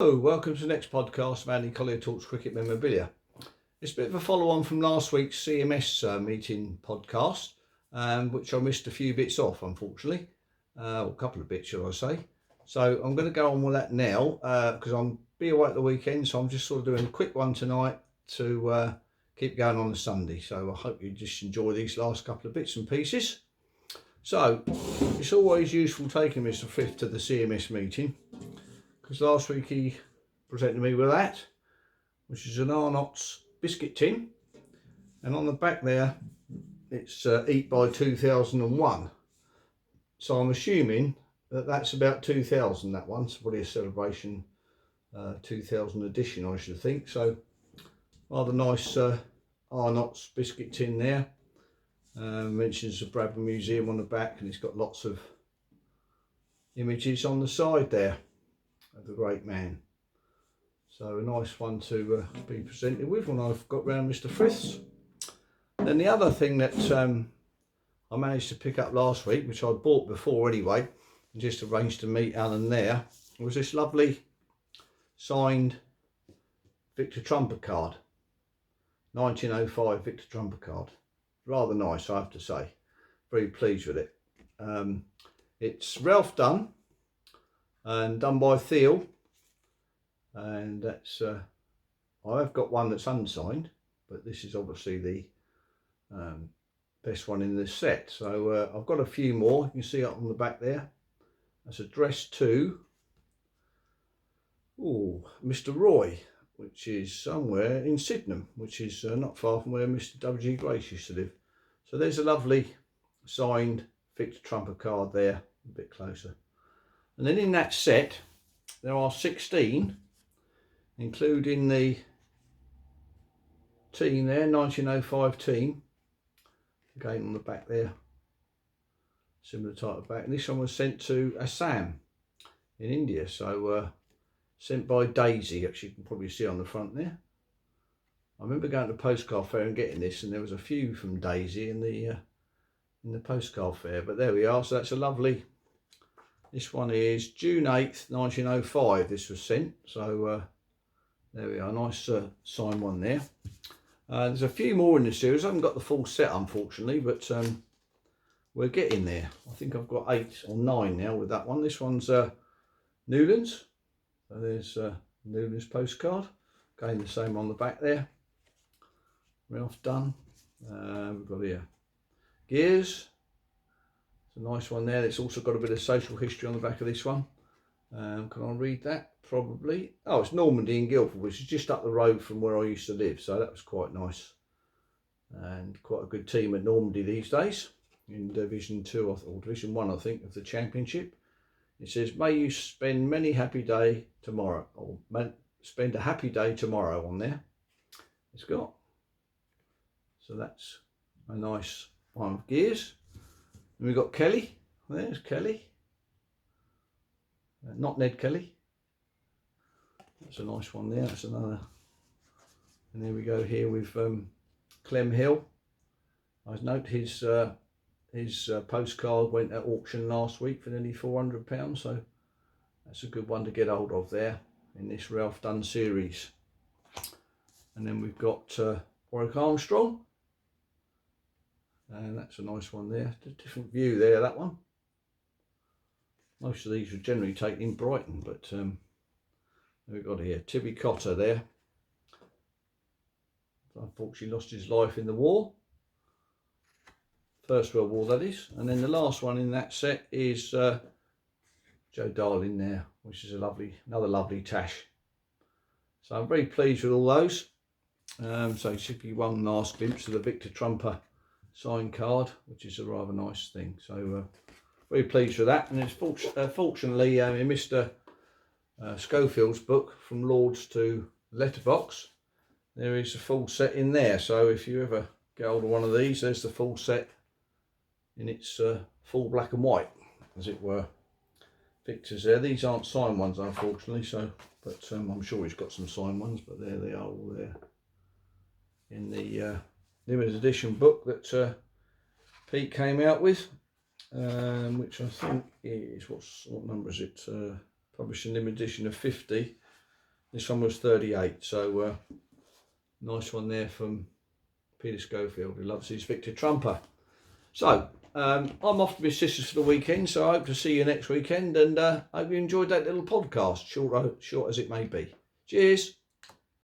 Hello, welcome to the next podcast of Andy Collier-talks cricket memorabilia. It's a bit of a follow-on from last week's CMS meeting podcast, which I missed a few bits off, unfortunately, a couple of bits, should I say. So I'm going to go on with that now because I'm be away at the weekend, so I'm just sort of doing a quick one tonight to keep going on the Sunday. So I hope you just enjoy these last couple of bits and pieces. So it's always useful taking Mr. Frith to the CMS meeting, because last week he presented me with that, which is an Arnott's biscuit tin, and on the back there it's Eat by 2001. So I'm assuming that that's about 2000, that one. It's probably a celebration 2000 edition, I should think. So rather nice Arnott's biscuit tin there. Mentions the Bradford Museum on the back, and it's got lots of images on the side there of the great man. So a nice one to be presented with when I've got round Mr. Frith's. Then the other thing that I managed to pick up last week, which I'd bought before anyway, and just arranged to meet Alan there, was this lovely signed Victor Trumper card. 1905 Victor Trumper card. Rather nice, I have to say. Very pleased with it. It's Ralph done, and done by Theo, and that's I have got one that's unsigned, but this is obviously the best one in this set. So I've got a few more. You can see up on the back there. That's addressed to Mr. Roy, which is somewhere in Sydenham, which is not far from where Mr. W.G. Grace used to live. So there's a lovely signed Victor Trumper card there, a bit closer. And then in that set there are 16, including the team there, 1905 team, again on the back there, similar type of back. And this one was sent to Assam in India, so sent by Daisy, actually you can probably see on the front there. I remember going to the postcard fair and getting this, and there was a few from Daisy in the postcard fair, but there we are. So that's a lovely, this one is June 8th 1905 this was sent, so there we are, nice signed one there. There's a few more in the series. I haven't got the full set unfortunately, but we're getting there. I think I've got 8 or 9 now with that one. This one's Newlands, so there's Newlands postcard, again the same on the back there. Ralph done. We've got here Gears. It's a nice one there. It's also got a bit of social history on the back of this one. Can I read that? Probably. Oh, it's Normandy in Guildford, which is just up the road from where I used to live. So that was quite nice. And quite a good team at Normandy these days. In Division 2 or Division 1, I think, of the Championship. It says, may you spend many happy day tomorrow. Or spend a happy day tomorrow on there. It's got. So that's a nice one of Gears. And we've got Kelly. There's Kelly. Not Ned Kelly. That's a nice one there. That's another. And there we go here with Clem Hill. I note his postcard went at auction last week for nearly £400. So that's a good one to get hold of there in this Ralph Dunn series. And then we've got Warwick Armstrong. And that's a nice one there. A different view there, that one. Most of these were generally taken in Brighton, but we've got here Tibby Cotter there. Unfortunately lost his life in the war. First World War, that is. And then the last one in that set is Joe Darling there, which is another lovely tash. So I'm very pleased with all those. So it should be one last glimpse of the Victor Trumper signed card, which is a rather nice thing. So very pleased with that. And it's fortunately in Mr. Schofield's book, From Lords to Letterbox, there is a full set in there. So if you ever get hold of one of these, there's the full set in its full black and white, as it were. Victor's there. These aren't signed ones unfortunately, so but I'm sure he's got some signed ones, but there they are, all there in the limited edition book that Pete came out with, which I think is, what number is it? Published in limited edition of 50. This one was 38. So nice one there from Peter Schofield, who loves his Victor Trumper. So I'm off to my sister's for the weekend, so I hope to see you next weekend, and hope you enjoyed that little podcast, short as it may be. Cheers.